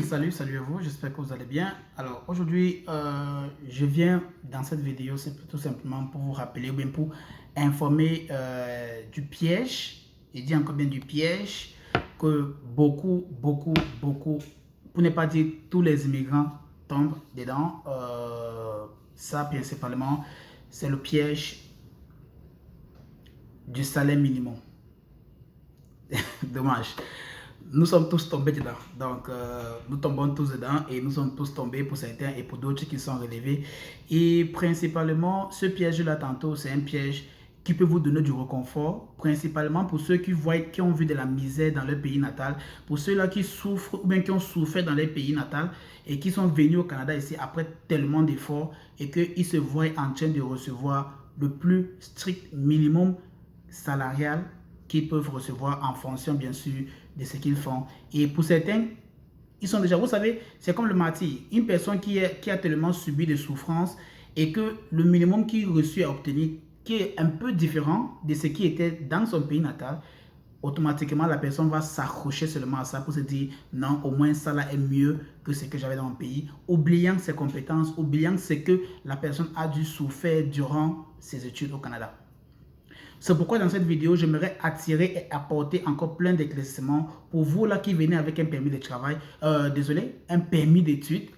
Salut à vous, j'espère que vous allez bien. Alors aujourd'hui, je viens dans cette vidéo, c'est tout simplement pour vous rappeler ou bien pour informer du piège, et dire encore bien du piège que beaucoup, pour ne pas dire tous les immigrants tombent dedans. Ça principalement, c'est le piège du salaire minimum. Dommage. Nous sommes tous tombés dedans. Donc, nous tombons tous dedans et nous sommes tous tombés pour certains et pour d'autres qui sont relevés. Et principalement, ce piège-là, tantôt, c'est un piège qui peut vous donner du réconfort, principalement pour ceux qui voient, qui ont vu de la misère dans leur pays natal, pour ceux-là qui souffrent ou bien qui ont souffert dans leur pays natal et qui sont venus au Canada ici après tellement d'efforts et qu'ils se voient en train de recevoir le plus strict minimum salarial qu'ils peuvent recevoir en fonction, bien sûr, de ce qu'ils font. Et pour certains, ils sont déjà, vous savez, c'est comme le martyr. Une personne qui a tellement subi de souffrances et que le minimum qu'il reçut à obtenir, qui est un peu différent de ce qui était dans son pays natal, automatiquement, la personne va s'accrocher seulement à ça pour se dire non, au moins ça là est mieux que ce que j'avais dans mon pays, oubliant ses compétences, oubliant ce que la personne a dû souffrir durant ses études au Canada. C'est pourquoi dans cette vidéo, j'aimerais attirer et apporter encore plein d'éclaircissements pour vous là qui venez avec un permis de travail, un permis d'études.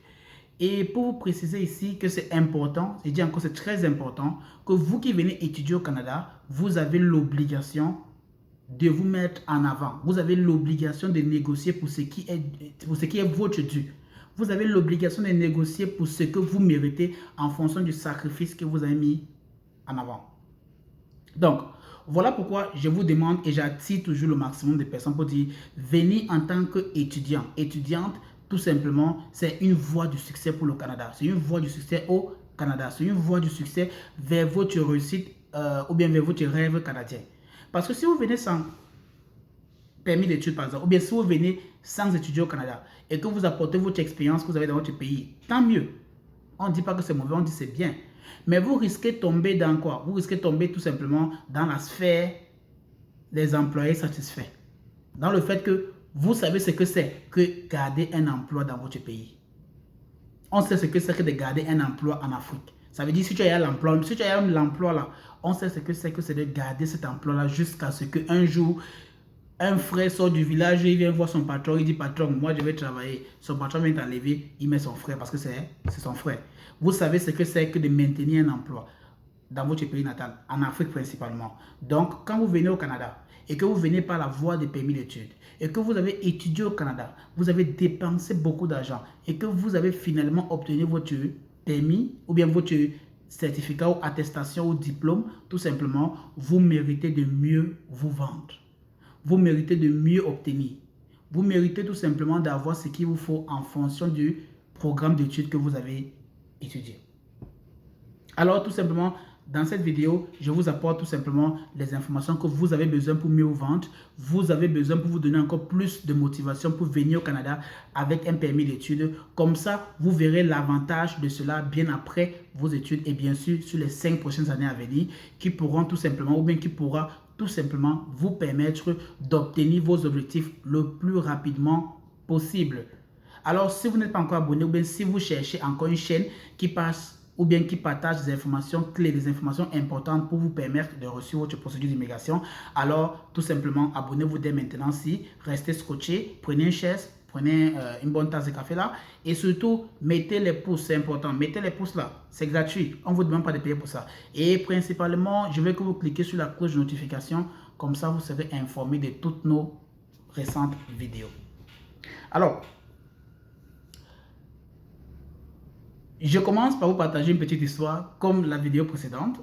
Et pour vous préciser ici que c'est important, je dis encore c'est très important, que vous qui venez étudier au Canada, vous avez l'obligation de vous mettre en avant. Vous avez l'obligation de négocier pour ce qui est votre dû. Vous avez l'obligation de négocier pour ce que vous méritez en fonction du sacrifice que vous avez mis en avant. Donc, voilà pourquoi je vous demande et j'attire toujours le maximum de personnes pour dire venez en tant qu'étudiant, étudiante, tout simplement, c'est une voie du succès pour le Canada. C'est une voie du succès au Canada. C'est une voie du succès vers votre réussite ou bien vers votre rêve canadien. Parce que si vous venez sans permis d'études, par exemple, ou bien si vous venez sans étudier au Canada et que vous apportez votre expérience que vous avez dans votre pays, tant mieux. On ne dit pas que c'est mauvais, on dit c'est bien. Mais vous risquez de tomber dans quoi? Vous risquez de tomber tout simplement dans la sphère des employés satisfaits. Dans le fait que vous savez ce que c'est que garder un emploi dans votre pays. On sait ce que c'est que de garder un emploi en Afrique. Ça veut dire si tu as l'emploi, si tu as l'emploi là, on sait ce que c'est de garder cet emploi là jusqu'à ce qu'un jour, un frère sort du village, il vient voir son patron, il dit patron, moi je vais travailler. Son patron vient t'enlever, il met son frère parce que c'est son frère. Vous savez ce que c'est que de maintenir un emploi dans votre pays natal, en Afrique principalement. Donc, quand vous venez au Canada et que vous venez par la voie des permis d'études et que vous avez étudié au Canada, vous avez dépensé beaucoup d'argent et que vous avez finalement obtenu votre permis ou bien votre certificat ou attestation ou diplôme, tout simplement, vous méritez de mieux vous vendre. Vous méritez de mieux obtenir. Vous méritez tout simplement d'avoir ce qu'il vous faut en fonction du programme d'études que vous avez étudié. Alors, tout simplement, dans cette vidéo, je vous apporte tout simplement les informations que vous avez besoin pour mieux vous vendre. Vous avez besoin pour vous donner encore plus de motivation pour venir au Canada avec un permis d'études. Comme ça, vous verrez l'avantage de cela bien après vos études et bien sûr sur les 5 prochaines années à venir qui pourront tout simplement ou bien qui pourra tout simplement vous permettre d'obtenir vos objectifs le plus rapidement possible. Alors, si vous n'êtes pas encore abonné ou bien si vous cherchez encore une chaîne qui passe ou bien qui partage des informations clés, des informations importantes pour vous permettre de réussir votre procédure d'immigration, alors tout simplement abonnez-vous dès maintenant si restez scotché, prenez une chaise, prenez une bonne tasse de café là et surtout mettez les pouces, c'est important, mettez les pouces là, c'est gratuit, on ne vous demande pas de payer pour ça. Et principalement, je veux que vous cliquez sur la cloche de notification, comme ça vous serez informé de toutes nos récentes vidéos. Alors, je commence par vous partager une petite histoire comme la vidéo précédente.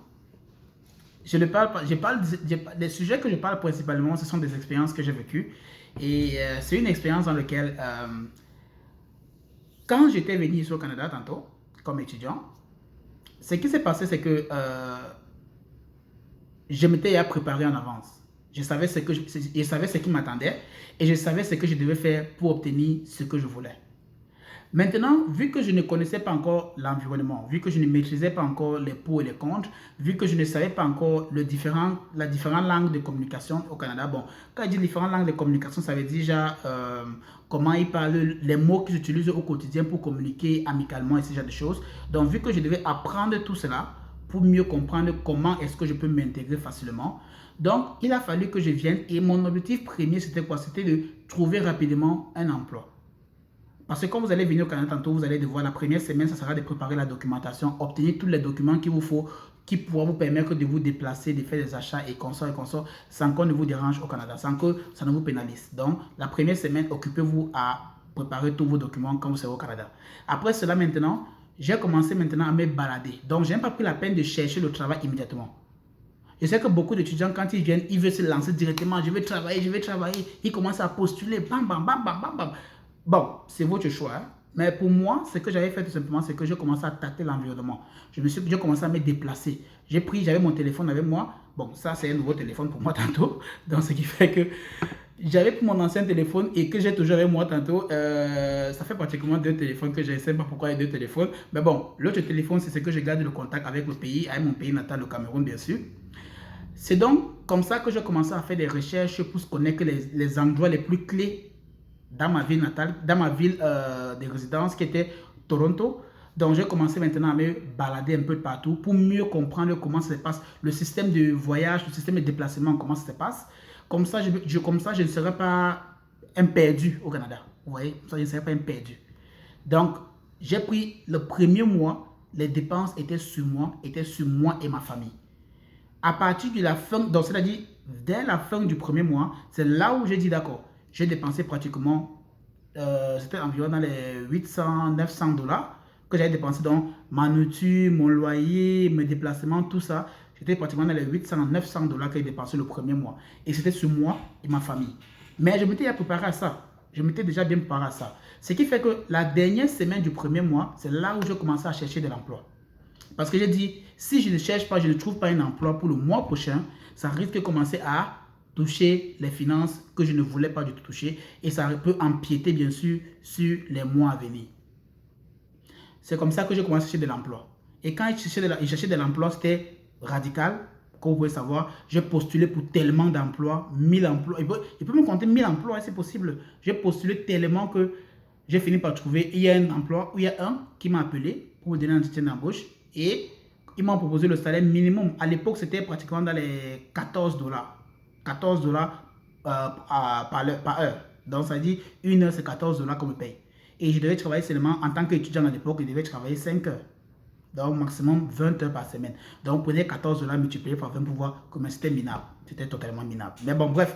Les sujets que je parle principalement, ce sont des expériences que j'ai vécues. Et c'est une expérience dans laquelle, quand j'étais venu ici au Canada tantôt, comme étudiant, ce qui s'est passé, c'est que je m'étais préparé en avance. Je savais ce qui m'attendait et je savais ce que je devais faire pour obtenir ce que je voulais. Maintenant, vu que je ne connaissais pas encore l'environnement, vu que je ne maîtrisais pas encore les pour et les contre, vu que je ne savais pas encore la différentes langues de communication au Canada, bon, quand je dis différentes langues de communication, ça veut dire déjà comment ils parlent, les mots qu'ils utilisent au quotidien pour communiquer amicalement et ce genre de choses. Donc, vu que je devais apprendre tout cela pour mieux comprendre comment est-ce que je peux m'intégrer facilement, donc il a fallu que je vienne et mon objectif premier, c'était quoi? C'était de trouver rapidement un emploi. Parce que quand vous allez venir au Canada tantôt, vous allez devoir, la première semaine, ça sera de préparer la documentation, obtenir tous les documents qu'il vous faut, qui pourront vous permettre de vous déplacer, de faire des achats et consorts, sans qu'on ne vous dérange au Canada, sans que ça ne vous pénalise. Donc, la première semaine, occupez-vous à préparer tous vos documents quand vous serez au Canada. Après cela, maintenant, j'ai commencé maintenant à me balader. Donc, je n'ai pas pris la peine de chercher le travail immédiatement. Je sais que beaucoup d'étudiants, quand ils viennent, ils veulent se lancer directement. Je vais travailler, je vais travailler. Ils commencent à postuler. Bam, bam, bam, bam, bam, bam. Bon, c'est votre choix. Hein. Mais pour moi, ce que j'avais fait tout simplement, c'est que j'ai commencé à tâter l'environnement. J'ai commencé à me déplacer. J'avais mon téléphone avec moi. Bon, ça, c'est un nouveau téléphone pour moi tantôt. Donc, ce qui fait que j'avais pris mon ancien téléphone et que j'ai toujours avec moi tantôt. Ça fait pratiquement 2 téléphones que j'ai. Je ne sais pas pourquoi il y a 2 téléphones. Mais bon, l'autre téléphone, c'est ce que je garde le contact avec le pays, avec mon pays natal, le Cameroun, bien sûr. C'est donc comme ça que j'ai commencé à faire des recherches pour connaître les endroits les plus clés dans ma ville natale, dans ma ville de résidence qui était Toronto. Donc j'ai commencé maintenant à me balader un peu partout pour mieux comprendre comment ça se passe, le système de voyage, le système de déplacement, comment ça se passe. Comme ça, je ne serai pas un perdu au Canada. Vous voyez, comme ça, je ne serai pas un perdu. Donc, j'ai pris le premier mois, les dépenses étaient sur moi et ma famille. À partir de la fin, donc c'est-à-dire dès la fin du premier mois, c'est là où j'ai dit d'accord, j'ai dépensé pratiquement, c'était environ dans les 800, 900 dollars que j'avais dépensé dans ma nourriture, mon loyer, mes déplacements, tout ça. J'étais pratiquement dans les 800, 900 dollars que j'ai dépensé le premier mois. Et c'était sur moi et ma famille. Mais je m'étais préparé à ça. Je m'étais déjà bien préparé à ça. Ce qui fait que la dernière semaine du premier mois, c'est là où j'ai commencé à chercher de l'emploi. Parce que j'ai dit, si je ne cherche pas, je ne trouve pas un emploi pour le mois prochain, ça risque de commencer à toucher les finances que je ne voulais pas du tout toucher et ça peut empiéter bien sûr sur les mois à venir. C'est comme ça que j'ai commencé à chercher de l'emploi. Et quand je cherchais de l'emploi, c'était radical. Comme vous pouvez savoir, j'ai postulé pour tellement d'emplois, 1000 emplois. Il peut me compter 1000 emplois, c'est possible. J'ai postulé tellement que j'ai fini par trouver, il y a un emploi où il y a un qui m'a appelé pour me donner un entretien d'embauche. Et ils m'ont proposé le salaire minimum. À l'époque, c'était pratiquement dans les 14 dollars. 14 dollars par heure. Donc, ça dit, une heure, c'est 14 dollars qu'on me paye. Et je devais travailler seulement, en tant qu'étudiant à l'époque, je devais travailler 5 heures. Donc, maximum 20 heures par semaine. Donc, vous prenez 14 dollars multiplié par 20 pour voir comment c'était minable. C'était totalement minable. Mais bon, bref,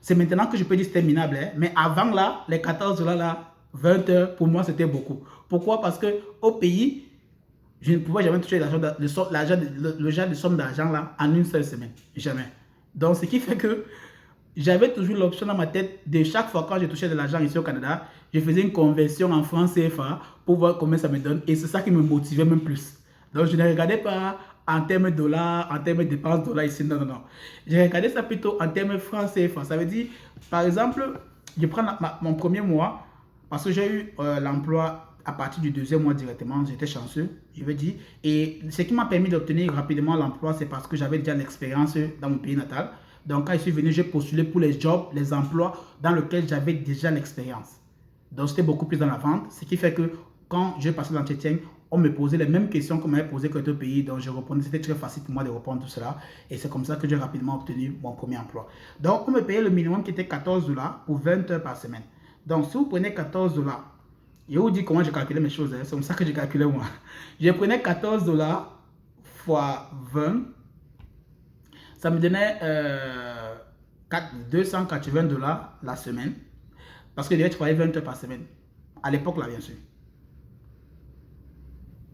c'est maintenant que je peux dire que c'était minable. Hein. Mais avant là, les 14 dollars là, 20 heures, pour moi, c'était beaucoup. Pourquoi? Parce qu'au pays, je ne pouvais jamais toucher le genre de somme d'argent là en une seule semaine. Jamais. Donc, ce qui fait que j'avais toujours l'option dans ma tête de chaque fois quand je touchais de l'argent ici au Canada, je faisais une conversion en francs CFA pour voir combien ça me donne. Et c'est ça qui me motivait même plus. Donc, je ne regardais pas en termes de dollars, en termes de dépenses de dollars ici. Non, non, non. Je regardais ça plutôt en termes de francs CFA. Ça veut dire, par exemple, je prends mon premier mois parce que j'ai eu l'emploi à partir du deuxième mois directement, j'étais chanceux, je veux dire. Et ce qui m'a permis d'obtenir rapidement l'emploi, c'est parce que j'avais déjà l'expérience dans mon pays natal. Donc, quand je suis venu, j'ai postulé pour les jobs, les emplois dans lesquels j'avais déjà l'expérience. Donc, c'était beaucoup plus dans la vente, ce qui fait que quand j'ai passé l'entretien, on me posait les mêmes questions qu'on m'avait posées que d'autres pays. Donc, je répondais, c'était très facile pour moi de répondre tout cela. Et c'est comme ça que j'ai rapidement obtenu mon premier emploi. Donc, on me payait le minimum qui était 14 dollars pour 20 heures par semaine. Donc, si vous prenez 14 dollars, je vous dis comment j'ai calculé mes choses, hein. C'est comme ça que j'ai calculé moi. Je prenais 14 dollars fois 20, ça me donnait 280 dollars la semaine, parce que je devais travailler 20 heures par semaine, à l'époque là bien sûr.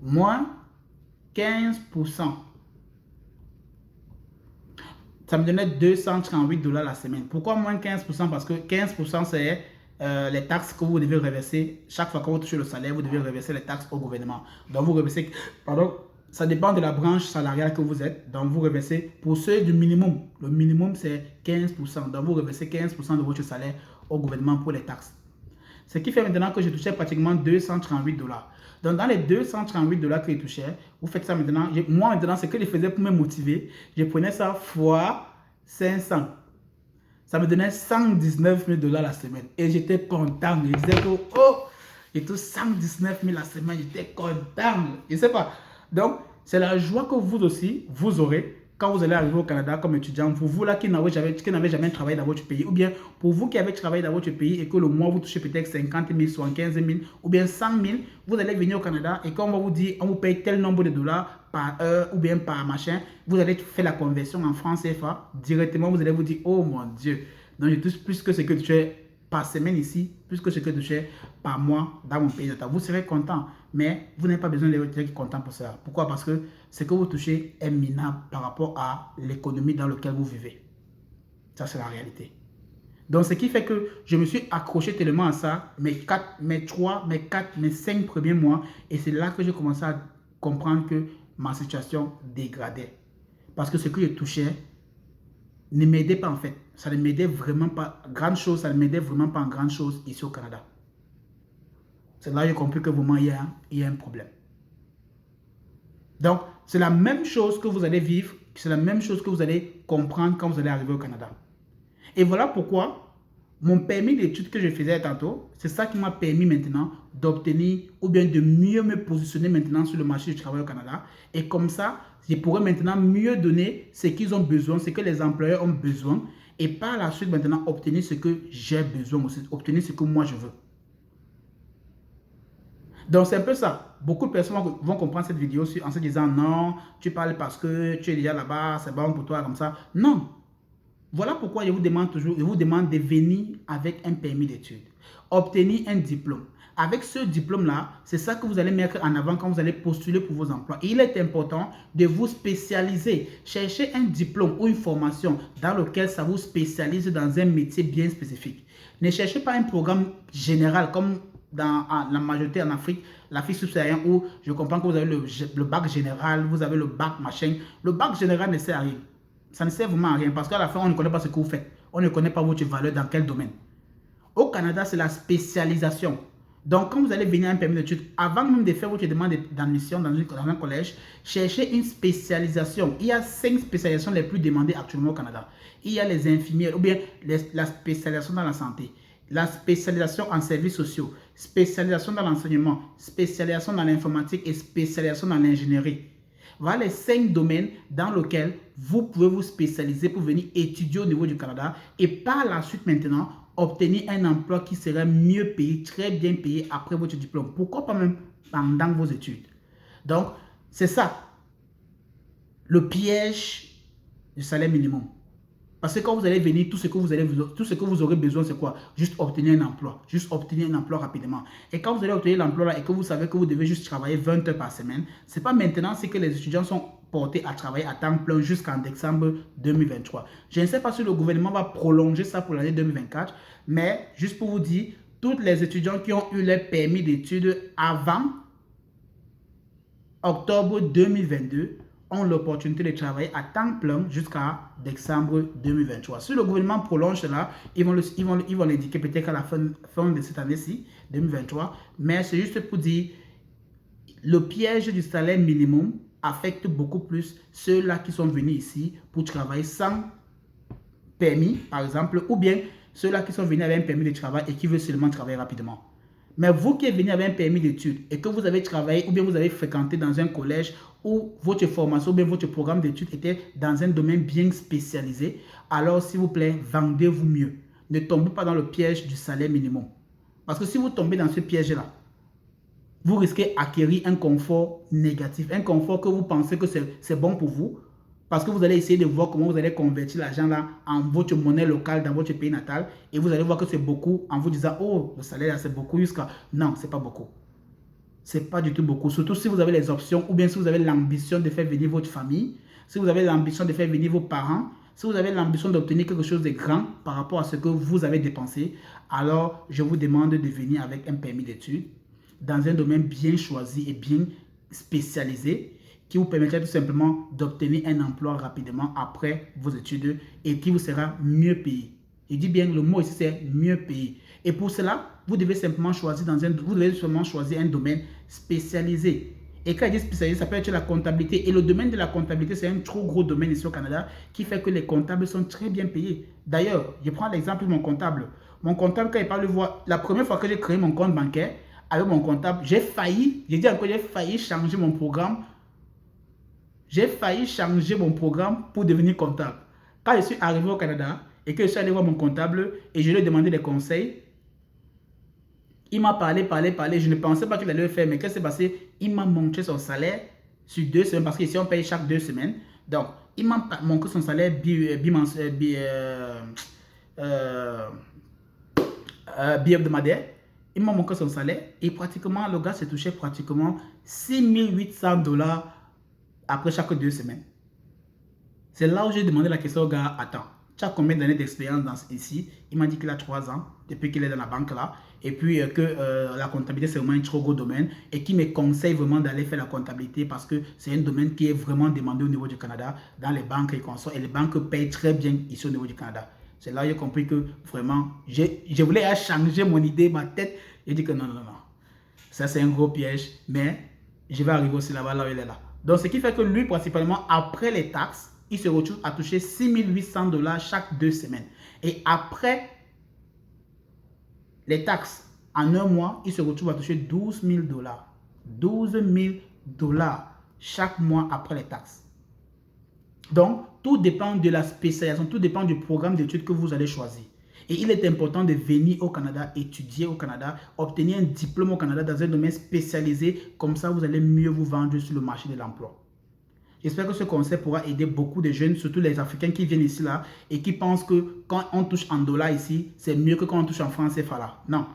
Moins 15%, ça me donnait 238 dollars la semaine. Pourquoi moins 15%? Parce que 15% c'est les taxes que vous devez reverser. Chaque fois que vous touchez le salaire, vous devez reverser les taxes au gouvernement. Donc vous reversez, pardon, ça dépend de la branche salariale que vous êtes. Donc vous reversez pour ceux du minimum. Le minimum c'est 15%. Donc vous reversez 15% de votre salaire au gouvernement pour les taxes. Ce qui fait maintenant que je touchais pratiquement 238 dollars. Donc, dans les 238 dollars que je touchais, vous faites ça maintenant. Moi, maintenant, ce que je faisais pour me motiver, je prenais ça fois 500. Ça me donnait 119 000 dollars la semaine. Et j'étais content. Je disais que, oh, j'ai tout 119 000 la semaine. J'étais content. Je ne sais pas. Donc, c'est la joie que vous aussi, vous aurez quand vous allez arriver au Canada comme étudiant. Pour vous là qui n'avez jamais travaillé dans votre pays, ou bien pour vous qui avez travaillé dans votre pays et que le mois vous touchez peut-être 50 000, 75 000 ou bien 100 000, vous allez venir au Canada et quand on va vous dire, on vous paye tel nombre de dollars par heure ou bien par machin, vous allez faire la conversion en francs CFA. Directement, vous allez vous dire, oh mon Dieu, donc je touche plus que ce que tu fais par semaine ici, plus que ce que tu fais par mois dans mon pays natal. Vous serez content, mais vous n'avez pas besoin d'être content pour ça. Pourquoi? Parce que ce que vous touchez est minable par rapport à l'économie dans laquelle vous vivez. Ça, c'est la réalité. Donc, ce qui fait que je me suis accroché tellement à ça, mes 5 premiers mois, et c'est là que j'ai commencé à comprendre que ma situation dégradait. Parce que ce que je touchais ne m'aidait pas en fait. Ça ne m'aidait vraiment pas. Grande chose, ça ne m'aidait vraiment pas en grande chose ici au Canada. C'est là que j'ai compris que vraiment il y a un problème. Donc, c'est la même chose que vous allez vivre, c'est la même chose que vous allez comprendre quand vous allez arriver au Canada. Et voilà pourquoi mon permis d'études que je faisais tantôt, c'est ça qui m'a permis maintenant d'obtenir ou bien de mieux me positionner maintenant sur le marché du travail au Canada. Et comme ça, je pourrais maintenant mieux donner ce qu'ils ont besoin, ce que les employeurs ont besoin. Et par la suite, maintenant, obtenir ce que j'ai besoin aussi, obtenir ce que moi je veux. Donc, c'est un peu ça. Beaucoup de personnes vont comprendre cette vidéo en se disant non, tu parles parce que tu es déjà là-bas, c'est bon pour toi comme ça. Non. Voilà pourquoi je vous demande toujours, je vous demande de venir avec un permis d'études. Obtenir un diplôme. Avec ce diplôme-là, c'est ça que vous allez mettre en avant quand vous allez postuler pour vos emplois. Il est important de vous spécialiser. Cherchez un diplôme ou une formation dans lequel ça vous spécialise dans un métier bien spécifique. Ne cherchez pas un programme général comme dans la majorité en Afrique, l'Afrique subsaharienne où je comprends que vous avez le bac général, vous avez le bac machin. Le bac général ne sert à rien. Ça ne sert vraiment à rien parce qu'à la fin, on ne connaît pas ce que vous faites. On ne connaît pas votre valeur dans quel domaine. Au Canada, c'est la spécialisation. Donc, quand vous allez venir à un permis d'études, avant même de faire votre demande d'admission dans un collège, cherchez une spécialisation. Il y a 5 spécialisations les plus demandées actuellement au Canada. Il y a les infirmières ou bien la spécialisation dans la santé, la spécialisation en services sociaux, spécialisation dans l'enseignement, spécialisation dans l'informatique et spécialisation dans l'ingénierie. Voilà les 5 domaines dans lesquels vous pouvez vous spécialiser pour venir étudier au niveau du Canada et par la suite maintenant obtenir un emploi qui sera mieux payé, très bien payé après votre diplôme. Pourquoi pas même pendant vos études? Donc, c'est ça, le piège du salaire minimum. Parce que quand vous allez venir, tout ce que vous aurez besoin, c'est quoi? Juste obtenir un emploi. Juste obtenir un emploi rapidement. Et quand vous allez obtenir l'emploi là et que vous savez que vous devez juste travailler 20 heures par semaine, ce n'est pas maintenant, c'est que les étudiants sont portés à travailler à temps plein jusqu'en décembre 2023. Je ne sais pas si le gouvernement va prolonger ça pour l'année 2024, mais juste pour vous dire, tous les étudiants qui ont eu leur permis d'études avant octobre 2022 ont l'opportunité de travailler à temps plein jusqu'à décembre 2023. Si le gouvernement prolonge cela, ils vont l'indiquer peut-être à la fin de cette année-ci, 2023. Mais c'est juste pour dire, le piège du salaire minimum affecte beaucoup plus ceux-là qui sont venus ici pour travailler sans permis, par exemple, ou bien ceux-là qui sont venus avec un permis de travail et qui veulent seulement travailler rapidement. Mais vous qui êtes venu avec un permis d'études et que vous avez travaillé ou bien vous avez fréquenté dans un collège où votre formation ou bien votre programme d'études était dans un domaine bien spécialisé, alors s'il vous plaît, vendez-vous mieux. Ne tombez pas dans le piège du salaire minimum. Parce que si vous tombez dans ce piège-là, vous risquez d'acquérir un confort négatif, un confort que vous pensez que c'est bon pour vous, parce que vous allez essayer de voir comment vous allez convertir l'argent là en votre monnaie locale dans votre pays natal et vous allez voir que c'est beaucoup en vous disant oh le salaire là c'est beaucoup jusqu'à... Non, c'est pas beaucoup. C'est pas du tout beaucoup. Surtout si vous avez les options ou bien si vous avez l'ambition de faire venir votre famille, si vous avez l'ambition de faire venir vos parents, si vous avez l'ambition d'obtenir quelque chose de grand par rapport à ce que vous avez dépensé, alors je vous demande de venir avec un permis d'études dans un domaine bien choisi et bien spécialisé qui vous permettra tout simplement d'obtenir un emploi rapidement après vos études et qui vous sera mieux payé. Je dis bien, le mot ici, c'est mieux payé. Et pour cela, vous devez simplement choisir un domaine spécialisé. Et quand je dis spécialisé, ça peut être la comptabilité. Et le domaine de la comptabilité, c'est un trop gros domaine ici au Canada qui fait que les comptables sont très bien payés. D'ailleurs, je prends l'exemple de mon comptable. Mon comptable, quand il parle de voir, la première fois que j'ai créé mon compte bancaire avec mon comptable, j'ai failli changer mon programme. J'ai failli changer mon programme pour devenir comptable. Quand je suis arrivé au Canada et que je suis allé voir mon comptable et je lui ai demandé des conseils, il m'a parlé. Je ne pensais pas qu'il allait le faire, mais qu'est-ce qui s'est passé? Il m'a montré son salaire sur 2 semaines, parce qu'ici on paye chaque 2 semaines. Donc, il m'a montré son salaire bi-hebdomadaire. Il m'a montré son salaire et pratiquement, le gars se touchait pratiquement 6800 dollars après chaque 2 semaines. C'est là où j'ai demandé la question au gars, attends, tu as combien d'années d'expérience ici? Il m'a dit qu'il a 3 ans, depuis qu'il est dans la banque là, et puis que la comptabilité c'est vraiment un trop gros domaine, et qui me conseille vraiment d'aller faire la comptabilité parce que c'est un domaine qui est vraiment demandé au niveau du Canada, dans les banques et consorts, et les banques payent très bien ici au niveau du Canada. C'est là où j'ai compris que vraiment, je voulais changer mon idée, ma tête. J'ai dit que non. Ça, c'est un gros piège, mais je vais arriver aussi là-bas, là où il est là. Donc, ce qui fait que lui, principalement, après les taxes, il se retrouve à toucher 6800 dollars chaque 2 semaines. Et après les taxes, en un mois, il se retrouve à toucher 12 000 dollars. 12 000 dollars chaque mois après les taxes. Donc, tout dépend de la spécialisation, tout dépend du programme d'études que vous allez choisir. Et il est important de venir au Canada, étudier au Canada, obtenir un diplôme au Canada dans un domaine spécialisé. Comme ça, vous allez mieux vous vendre sur le marché de l'emploi. J'espère que ce conseil pourra aider beaucoup de jeunes, surtout les Africains qui viennent ici là et qui pensent que quand on touche en dollars ici, c'est mieux que quand on touche en francs CFA là. Non.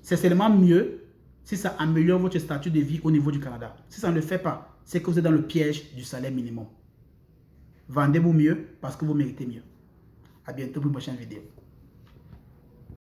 C'est seulement mieux si ça améliore votre statut de vie au niveau du Canada. Si ça ne le fait pas, c'est que vous êtes dans le piège du salaire minimum. Vendez-vous mieux parce que vous méritez mieux. À bientôt pour une prochaine vidéo.